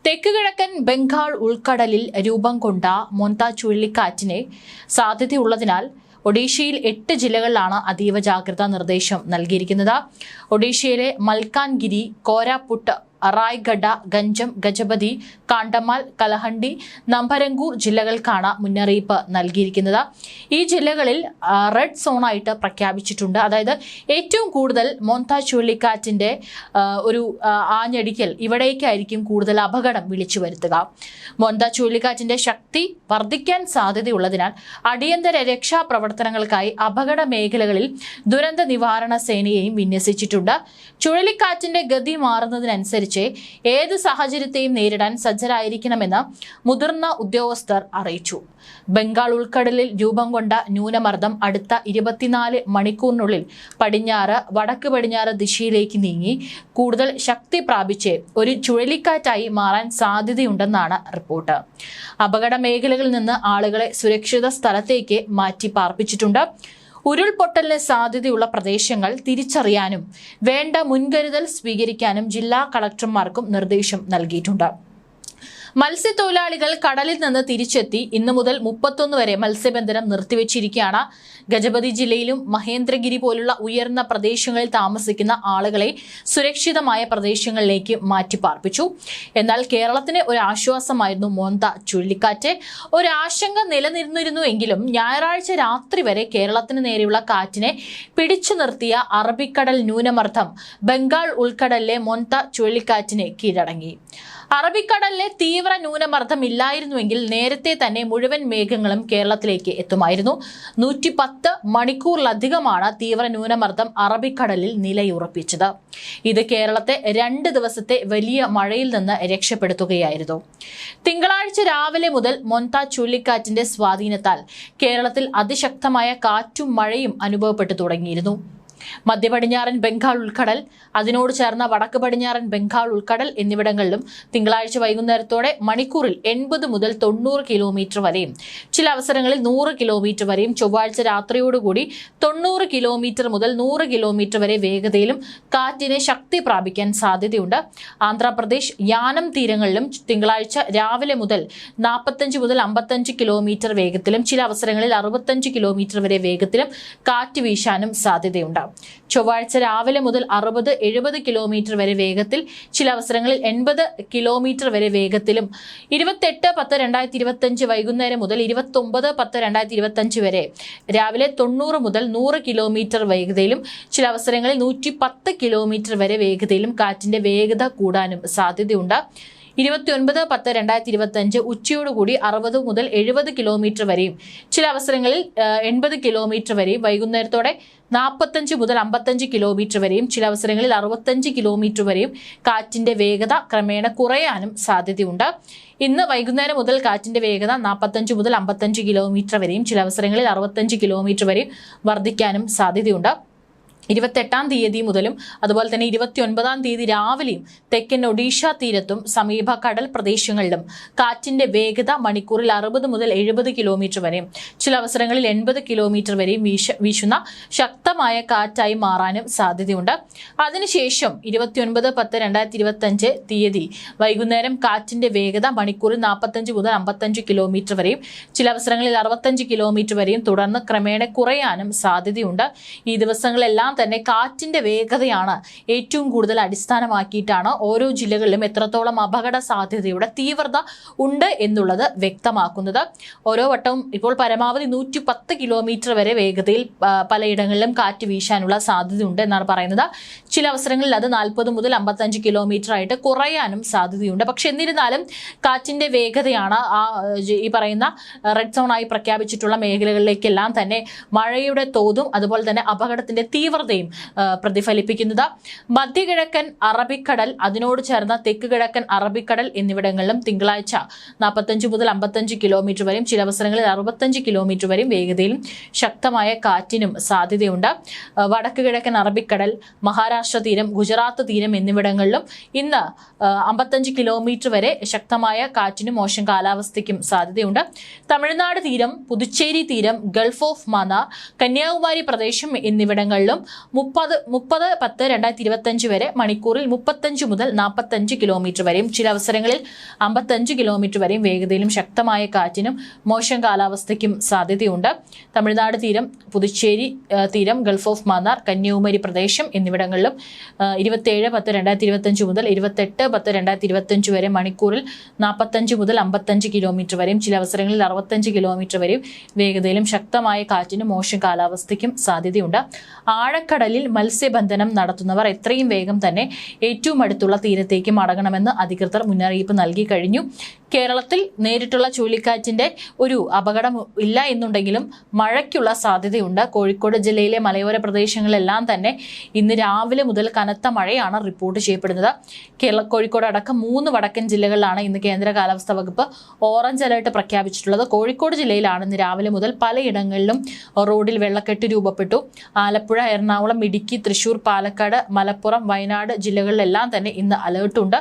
തെക്ക് കിഴക്കൻ ബംഗാൾ ഉൾക്കടലിൽ രൂപം കൊണ്ട മോന്ത ചുഴലിക്കാറ്റിന് സാധ്യതയുള്ളതിനാൽ ഒഡീഷയിൽ 8 ജില്ലകളിലാണ് അതീവ ജാഗ്രതാ നിർദ്ദേശം നൽകിയിരിക്കുന്നത്. ഒഡീഷയിലെ മൽക്കാൻഗിരി, കോരാപുട്ട്, റായ്ഗഡ, ഗഞ്ചം, ഗജപതി, കാണ്ടമാൽ, കലഹണ്ടി, നംബരംഗൂർ ജില്ലകൾക്കാണ് മുന്നറിയിപ്പ് നൽകിയിരിക്കുന്നത്. ഈ ജില്ലകളിൽ റെഡ് സോണായിട്ട് പ്രഖ്യാപിച്ചിട്ടുണ്ട്. അതായത് ഏറ്റവും കൂടുതൽ മോന്ത ചുഴലിക്കാറ്റിന്റെ ഒരു ആഞ്ഞടിക്കൽ ഇവിടേക്കായിരിക്കും കൂടുതൽ അപകടം വിളിച്ചു വരുത്തുക. മോന്ത ചുഴലിക്കാറ്റിന്റെ ശക്തി വർദ്ധിക്കാൻ സാധ്യതയുള്ളതിനാൽ അടിയന്തര രക്ഷാപ്രവർത്തനങ്ങൾക്കായി അപകട മേഖലകളിൽ ദുരന്ത നിവാരണ സേനയെയും വിന്യസിച്ചിട്ടുണ്ട്. ചുഴലിക്കാറ്റിന്റെ ഗതി മാറുന്നതിനനുസരിച്ച് ഏത് സാഹചര്യത്തെയും നേരിടാൻ സജ്ജരായിരിക്കണമെന്ന് മുതിർന്ന ഉദ്യോഗസ്ഥർ അറിയിച്ചു. ബംഗാൾ ഉൾക്കടലിൽ രൂപം കൊണ്ട ന്യൂനമർദ്ദം അടുത്ത 24 മണിക്കൂറിനുള്ളിൽ പടിഞ്ഞാറ്, വടക്ക് പടിഞ്ഞാറ് ദിശയിലേക്ക് നീങ്ങി കൂടുതൽ ശക്തി പ്രാപിച്ച് ഒരു ചുഴലിക്കാറ്റായി മാറാൻ സാധ്യതയുണ്ടെന്നാണ് റിപ്പോർട്ട്. അപകട മേഖലകളിൽ നിന്ന് ആളുകളെ സുരക്ഷിത സ്ഥലത്തേക്ക് മാറ്റി പാർപ്പിച്ചിട്ടുണ്ട്. ഉരുൾപൊട്ടലിന് സാധ്യതയുള്ള പ്രദേശങ്ങൾ തിരിച്ചറിയാനും വേണ്ട മുൻകരുതൽ സ്വീകരിക്കാനും ജില്ലാ കളക്ടർമാർക്കും നിർദ്ദേശം നൽകിയിട്ടുണ്ട്. മത്സ്യത്തൊഴിലാളികൾ കടലിൽ നിന്ന് തിരിച്ചെത്തി ഇന്നു മുതൽ 31 വരെ മത്സ്യബന്ധനം നിർത്തിവെച്ചിരിക്കുകയാണ്. ഗജപതി ജില്ലയിലും മഹേന്ദ്രഗിരി പോലുള്ള ഉയർന്ന പ്രദേശങ്ങളിൽ താമസിക്കുന്ന ആളുകളെ സുരക്ഷിതമായ പ്രദേശങ്ങളിലേക്ക് മാറ്റിപ്പാർപ്പിച്ചു. എന്നാൽ കേരളത്തിന് ഒരു ആശ്വാസമായിരുന്നു മോന്ത ചുഴലിക്കാറ്റ്. ഒരു ആശങ്ക നിലനിന്നിരുന്നുവെങ്കിലും ഞായറാഴ്ച രാത്രി വരെ കേരളത്തിന് നേരെയുള്ള കാറ്റിനെ പിടിച്ചു നിർത്തിയ അറബിക്കടൽ ന്യൂനമർദ്ദം ബംഗാൾ ഉൾക്കടലിലെ മോന്ത ചുഴലിക്കാറ്റിനെ കീഴടങ്ങി. അറബിക്കടലിലെ തീവ്ര ന്യൂനമർദ്ദം ഇല്ലായിരുന്നുവെങ്കിൽ നേരത്തെ തന്നെ മുഴുവൻ മേഘങ്ങളും കേരളത്തിലേക്ക് എത്തുമായിരുന്നു. 110 മണിക്കൂറിലധികമാണ് തീവ്ര ന്യൂനമർദ്ദം അറബിക്കടലിൽ നിലയുറപ്പിച്ചത്. ഇത് കേരളത്തെ 2 ദിവസത്തെ വലിയ മഴയിൽ നിന്ന് രക്ഷപ്പെടുത്തുകയായിരുന്നു. തിങ്കളാഴ്ച രാവിലെ മുതൽ മോന്ത ചുഴലിക്കാറ്റിന്റെ സ്വാധീനത്താൽ കേരളത്തിൽ അതിശക്തമായ കാറ്റും മഴയും അനുഭവപ്പെട്ടു തുടങ്ങിയിരുന്നു. മധ്യ പടിഞ്ഞാറൻ ബംഗാൾ ഉൾക്കടൽ, അതിനോട് ചേർന്ന വടക്ക് പടിഞ്ഞാറൻ ബംഗാൾ ഉൾക്കടൽ എന്നിവിടങ്ങളിലും തിങ്കളാഴ്ച വൈകുന്നേരത്തോടെ മണിക്കൂറിൽ 80 മുതൽ 90 കിലോമീറ്റർ വരെയും ചില അവസരങ്ങളിൽ 100 കിലോമീറ്റർ വരെയും, ചൊവ്വാഴ്ച രാത്രിയോടുകൂടി 90 കിലോമീറ്റർ മുതൽ 100 കിലോമീറ്റർ വരെ വേഗതയിലും കാറ്റിന് ശക്തി പ്രാപിക്കാൻ സാധ്യതയുണ്ട്. ആന്ധ്രാപ്രദേശ്, യാനം തീരങ്ങളിലും തിങ്കളാഴ്ച രാവിലെ മുതൽ 45 മുതൽ 55 കിലോമീറ്റർ വേഗത്തിലും ചില അവസരങ്ങളിൽ 65 കിലോമീറ്റർ വരെ വേഗത്തിലും കാറ്റ് വീശാനും സാധ്യതയുണ്ട്. ചൊവ്വാഴ്ച രാവിലെ മുതൽ 60-70 കിലോമീറ്റർ വരെ വേഗത്തിൽ, ചില അവസരങ്ങളിൽ 80 കിലോമീറ്റർ വരെ വേഗത്തിലും, 28/10/2025 വൈകുന്നേരം മുതൽ 29/10/2025 വരെ രാവിലെ 90 മുതൽ 100 കിലോമീറ്റർ വേഗതയിലും, ചില അവസരങ്ങളിൽ 110 കിലോമീറ്റർ വരെ വേഗതയിലും കാറ്റിന്റെ വേഗത കൂടാനും സാധ്യതയുണ്ട്. 29/10/2025 ഉച്ചയോടുകൂടി 60 മുതൽ 70 കിലോമീറ്റർ വരെയും, ചില അവസരങ്ങളിൽ 80 കിലോമീറ്റർ വരെയും, വൈകുന്നേരത്തോടെ 45 മുതൽ 55 കിലോമീറ്റർ വരെയും, ചില അവസരങ്ങളിൽ 65 കിലോമീറ്റർ വരെയും കാറ്റിന്റെ വേഗത ക്രമേണ കുറയാനും സാധ്യതയുണ്ട്. ഇന്ന് വൈകുന്നേരം മുതൽ കാറ്റിന്റെ വേഗത 45 മുതൽ 55 കിലോമീറ്റർ വരെയും, ചില അവസരങ്ങളിൽ 65 കിലോമീറ്റർ വരെയും വർദ്ധിക്കാനും സാധ്യതയുണ്ട്. 28-ാം തീയതി മുതലും അതുപോലെ തന്നെ 29-ാം തീയതി രാവിലെയും തെക്കൻ ഒഡീഷ തീരത്തും സമീപ കടൽ പ്രദേശങ്ങളിലും കാറ്റിന്റെ വേഗത മണിക്കൂറിൽ 60 മുതൽ 70 കിലോമീറ്റർ വരെയും, ചില അവസരങ്ങളിൽ 80 കിലോമീറ്റർ വരെയും വീശുന്ന ശക്തമായ കാറ്റായി മാറാനും സാധ്യതയുണ്ട്. അതിനുശേഷം 29/10/2025 തീയതി വൈകുന്നേരം കാറ്റിന്റെ വേഗത മണിക്കൂറിൽ 45 മുതൽ 55 കിലോമീറ്റർ വരെയും, ചില അവസരങ്ങളിൽ 65 കിലോമീറ്റർ വരെയും തുടർന്ന് ക്രമേണ കുറയാനും സാധ്യതയുണ്ട്. ഈ ദിവസങ്ങളെല്ലാം തന്നെ കാറ്റിന്റെ വേഗതയാണ് ഏറ്റവും കൂടുതൽ അടിസ്ഥാനമാക്കിയിട്ടാണ് ഓരോ ജില്ലകളിലും എത്രത്തോളം അപകട സാധ്യതയുടെ തീവ്രത ഉണ്ട് എന്നുള്ളത് വ്യക്തമാക്കുന്നത്. ഓരോ വട്ടവും ഇപ്പോൾ പരമാവധി 110 കിലോമീറ്റർ വരെ വേഗതയിൽ പലയിടങ്ങളിലും കാറ്റ് വീശാനുള്ള സാധ്യതയുണ്ട് എന്നാണ് പറയുന്നത്. ചില അവസരങ്ങളിൽ അത് 40 മുതൽ 55 കിലോമീറ്റർ ആയിട്ട് കുറയാനും സാധ്യതയുണ്ട്. പക്ഷെ എന്നിരുന്നാലും കാറ്റിന്റെ വേഗതയാണ് ഈ പറയുന്ന റെഡ് സോണായി പ്രഖ്യാപിച്ചിട്ടുള്ള മേഖലകളിലേക്കെല്ലാം തന്നെ മഴയുടെ തോതും അതുപോലെ തന്നെ അപകടത്തിന്റെ തീവ്രതയും പ്രതിഫലിപ്പിക്കുന്നത്. മധ്യകിഴക്കൻ അറബിക്കടൽ, അതിനോട് ചേർന്ന തെക്ക് കിഴക്കൻ അറബിക്കടൽ എന്നിവിടങ്ങളിലും തിങ്കളാഴ്ച 45 മുതൽ 55 കിലോമീറ്റർ വരെയും, ചില അവസരങ്ങളിൽ 65 കിലോമീറ്റർ വരെയും വേഗതയിലും ശക്തമായ കാറ്റിനും സാധ്യതയുണ്ട്. വടക്ക് കിഴക്കൻ അറബിക്കടൽ, മഹാരാഷ്ട്ര മഹാരാഷ്ട്ര തീരം, ഗുജറാത്ത് തീരം എന്നിവിടങ്ങളിലും ഇന്ന് 55 കിലോമീറ്റർ വരെ ശക്തമായ കാറ്റിനും മോശം കാലാവസ്ഥയ്ക്കും സാധ്യതയുണ്ട്. തമിഴ്നാട് തീരം, പുതുച്ചേരി തീരം, ഗൾഫ് ഓഫ് മന്നാർ, കന്യാകുമാരി പ്രദേശം എന്നിവിടങ്ങളിലും 30-10-2025 വരെ മണിക്കൂറിൽ 35 മുതൽ 45 കിലോമീറ്റർ വരെയും ചില അവസരങ്ങളിൽ 55 കിലോമീറ്റർ വരെയും വേഗതയിലും ശക്തമായ കാറ്റിനും മോശം കാലാവസ്ഥയ്ക്കും സാധ്യതയുണ്ട്. തമിഴ്നാട് തീരം, പുതുച്ചേരി തീരം, ഗൾഫ് ഓഫ് മന്നാർ, കന്യാകുമാരി പ്രദേശം എന്നിവിടങ്ങളിലും 27-10-2025 മുതൽ 28-10-2025 വരെ മണിക്കൂറിൽ 45 മുതൽ 55 കിലോമീറ്റർ വരെയും ചില അവസരങ്ങളിൽ 65 കിലോമീറ്റർ വരെയും വേഗതയിലും ശക്തമായ കാറ്റിനും മോശം കാലാവസ്ഥയ്ക്കും സാധ്യതയുണ്ട്. ആഴക്കടലിൽ മത്സ്യബന്ധനം നടത്തുന്നവർ എത്രയും വേഗം തന്നെ ഏറ്റവും അടുത്തുള്ള തീരത്തേക്ക് മടങ്ങണമെന്ന് അധികൃതർ മുന്നറിയിപ്പ് നൽകി കഴിഞ്ഞു. കേരളത്തിൽ നേരിട്ടുള്ള ചുഴലിക്കാറ്റിന്റെ ഒരു അപകടം ഇല്ല എന്നുണ്ടെങ്കിലും മഴയ്ക്കുള്ള സാധ്യതയുണ്ട്. കോഴിക്കോട് ജില്ലയിലെ മലയോര പ്രദേശങ്ങളിലെല്ലാം തന്നെ ഇന്ന് രാവിലെ മുതൽ കനത്ത മഴയാണ് റിപ്പോർട്ട് ചെയ്യപ്പെടുന്നത്. കോഴിക്കോട് അടക്കം 3 വടക്കൻ ജില്ലകളിലാണ് ഇന്ന് കേന്ദ്ര കാലാവസ്ഥാ വകുപ്പ് ഓറഞ്ച് അലർട്ട് പ്രഖ്യാപിച്ചിട്ടുള്ളത്. കോഴിക്കോട് ജില്ലയിലാണ് ഇന്ന് രാവിലെ മുതൽ പലയിടങ്ങളിലും റോഡിൽ വെള്ളക്കെട്ട് രൂപപ്പെട്ടു. ആലപ്പുഴ, എറണാകുളം, ഇടുക്കി, തൃശൂർ, പാലക്കാട്, മലപ്പുറം, വയനാട് ജില്ലകളിലെല്ലാം തന്നെ ഇന്ന് അലേർട്ടുണ്ട്.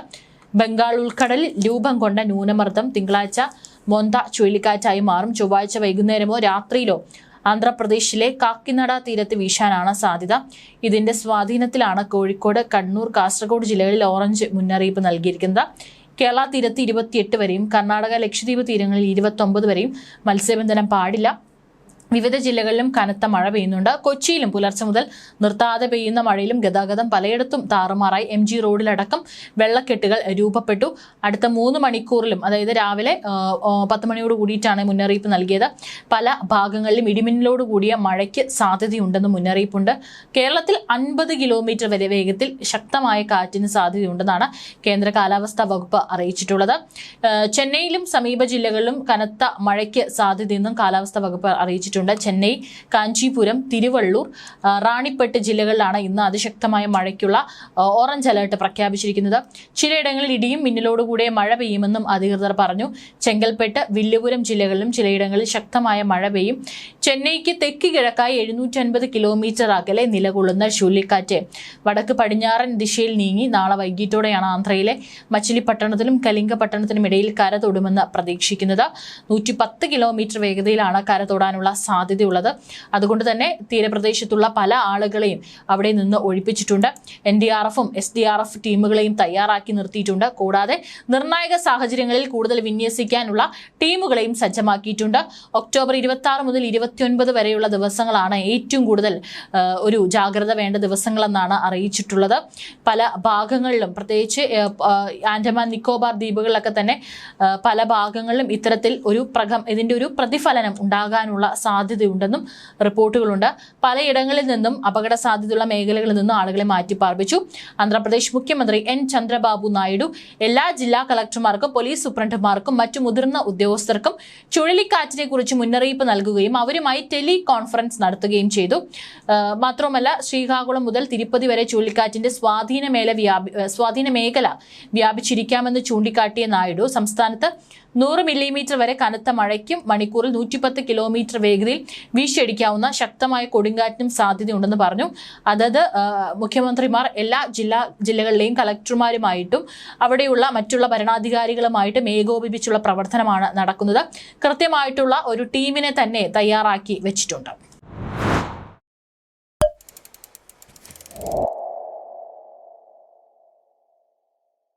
ബംഗാൾ ഉൾക്കടലിൽ രൂപം കൊണ്ട ന്യൂനമർദ്ദം തിങ്കളാഴ്ച മൊന്ത ചുഴലിക്കാറ്റായി മാറും. ചൊവ്വാഴ്ച വൈകുന്നേരമോ രാത്രിയിലോ ആന്ധ്രാപ്രദേശിലെ കാക്കിനഡ തീരത്ത് വീശാനാണ് സാധ്യത. ഇതിന്റെ സ്വാധീനത്തിലാണ് കോഴിക്കോട്, കണ്ണൂർ, കാസർഗോഡ് ജില്ലകളിൽ ഓറഞ്ച് മുന്നറിയിപ്പ് നൽകിയിരിക്കുന്നത്. കേരള തീരത്ത് 28 വരെയും കർണാടക, ലക്ഷദ്വീപ് തീരങ്ങളിൽ 29 വരെയും മത്സ്യബന്ധനം പാടില്ല. വിവിധ ജില്ലകളിലും കനത്ത മഴ പെയ്യുന്നുണ്ട്. കൊച്ചിയിലും പുലർച്ചെ മുതൽ നിർത്താതെ പെയ്യുന്ന മഴയിലും ഗതാഗതം പലയിടത്തും താറുമാറായി. MG റോഡിലടക്കം വെള്ളക്കെട്ടുകൾ രൂപപ്പെട്ടു. അടുത്ത 3 മണിക്കൂറിലും, അതായത് രാവിലെ 10 മണിയോട് കൂടിയിട്ടാണ് മുന്നറിയിപ്പ് നൽകിയത്. പല ഭാഗങ്ങളിലും ഇടിമിന്നലോട് കൂടിയ മഴയ്ക്ക് സാധ്യതയുണ്ടെന്ന് മുന്നറിയിപ്പുണ്ട്. കേരളത്തിൽ 50 കിലോമീറ്റർ വരെ വേഗത്തിൽ ശക്തമായ കാറ്റിന് സാധ്യതയുണ്ടെന്നാണ് കേന്ദ്ര കാലാവസ്ഥാ വകുപ്പ് അറിയിച്ചിട്ടുള്ളത്. ചെന്നൈയിലും സമീപ ജില്ലകളിലും കനത്ത മഴയ്ക്ക് സാധ്യതയെന്നും കാലാവസ്ഥാ വകുപ്പ് അറിയിച്ചിട്ടുണ്ട്. ചെന്നൈ, കാഞ്ചീപുരം, തിരുവള്ളൂർ, റാണിപ്പെട്ട് ജില്ലകളിലാണ് ഇന്ന് അതിശക്തമായ മഴയ്ക്കുള്ള ഓറഞ്ച് അലർട്ട് പ്രഖ്യാപിച്ചിരിക്കുന്നത്. ചിലയിടങ്ങളിൽ ഇടിയും മിന്നലോടുകൂടിയ മഴ പെയ്യുമെന്നും അധികൃതർ പറഞ്ഞു. ചെങ്കൽപ്പെട്ട്, വില്ലുപുരം ജില്ലകളിലും ചിലയിടങ്ങളിൽ ശക്തമായ മഴ പെയ്യും. ചെന്നൈക്ക് തെക്ക് കിഴക്കായി 750 കിലോമീറ്റർ അകലെ നിലകൊള്ളുന്ന ചുഴലിക്കാറ്റ് വടക്ക് പടിഞ്ഞാറൻ ദിശയിൽ നീങ്ങി നാളെ വൈകിട്ടോടെയാണ് ആന്ധ്രയിലെ മച്ചിലിപ്പട്ടണത്തിനും കലിംഗപട്ടണത്തിനും ഇടയിൽ കര തൊടുമെന്ന് പ്രതീക്ഷിക്കുന്നത്. 110 കിലോമീറ്റർ വേഗതയിലാണ് കര തൊടാനുള്ള സാധ്യതയുള്ളത്. അതുകൊണ്ട് തന്നെ തീരപ്രദേശത്തുള്ള പല ആളുകളെയും അവിടെ നിന്ന് ഒഴിപ്പിച്ചിട്ടുണ്ട്. NDRF-ഉം SDRF ടീമുകളെയും തയ്യാറാക്കി നിർത്തിയിട്ടുണ്ട്. കൂടാതെ നിർണായക സാഹചര്യങ്ങളിൽ കൂടുതൽ വിന്യസിക്കാനുള്ള ടീമുകളെയും സജ്ജമാക്കിയിട്ടുണ്ട്. ഒക്ടോബർ 26 മുതൽ 29 വരെയുള്ള ദിവസങ്ങളാണ് ഏറ്റവും കൂടുതൽ ഒരു ജാഗ്രത വേണ്ട ദിവസങ്ങളെന്നാണ് അറിയിച്ചിട്ടുള്ളത്. പല ഭാഗങ്ങളിലും, പ്രത്യേകിച്ച് ആൻഡമാൻ നിക്കോബാർ ദ്വീപുകളിലൊക്കെ തന്നെ പല ഭാഗങ്ങളിലും ഇത്തരത്തിൽ ഇതിന്റെ ഒരു പ്രതിഫലനം ഉണ്ടാകാനുള്ള സാധ്യതയുണ്ടെന്നും റിപ്പോർട്ടുകളുണ്ട്. പലയിടങ്ങളിൽ നിന്നും അപകട സാധ്യതയുള്ള മേഖലകളിൽ നിന്നും ആളുകളെ മാറ്റിപ്പാർപ്പിച്ചു. ആന്ധ്രാപ്രദേശ് മുഖ്യമന്ത്രി N. ചന്ദ്രബാബു നായിഡു എല്ലാ ജില്ലാ കളക്ടർമാർക്കും പോലീസ് സൂപ്രണ്ടുമാർക്കും മറ്റു മുതിർന്ന ഉദ്യോഗസ്ഥർക്കും ചുഴലിക്കാറ്റിനെ കുറിച്ച് മുന്നറിയിപ്പ് നൽകുകയും അവരുമായി ടെലി കോൺഫറൻസ് നടത്തുകയും ചെയ്തു. മാത്രമല്ല, ശ്രീകാകുളം മുതൽ തിരുപ്പതി വരെ ചുഴലിക്കാറ്റിന്റെ സ്വാധീന മേഖല വ്യാപിച്ചിരിക്കാമെന്ന് ചൂണ്ടിക്കാട്ടിയ നായിഡു സംസ്ഥാനത്ത് 100 മില്ലിമീറ്റർ വരെ കനത്ത മഴയ്ക്കും മണിക്കൂറിൽ 110 കിലോമീറ്റർ വേഗതയിൽ വീശിയടിക്കാവുന്ന ശക്തമായ കൊടുങ്കാറ്റിനും സാധ്യതയുണ്ടെന്ന് പറഞ്ഞു. അതത് മുഖ്യമന്ത്രിമാർ എല്ലാ ജില്ലകളിലെയും കളക്ടർമാരുമായിട്ടും അവിടെയുള്ള മറ്റുള്ള ഭരണാധികാരികളുമായിട്ടും ഏകോപിപ്പിച്ചുള്ള പ്രവർത്തനമാണ് നടക്കുന്നത്. കൃത്യമായിട്ടുള്ള ഒരു ടീമിനെ തന്നെ തയ്യാറാക്കി വെച്ചിട്ടുണ്ട്.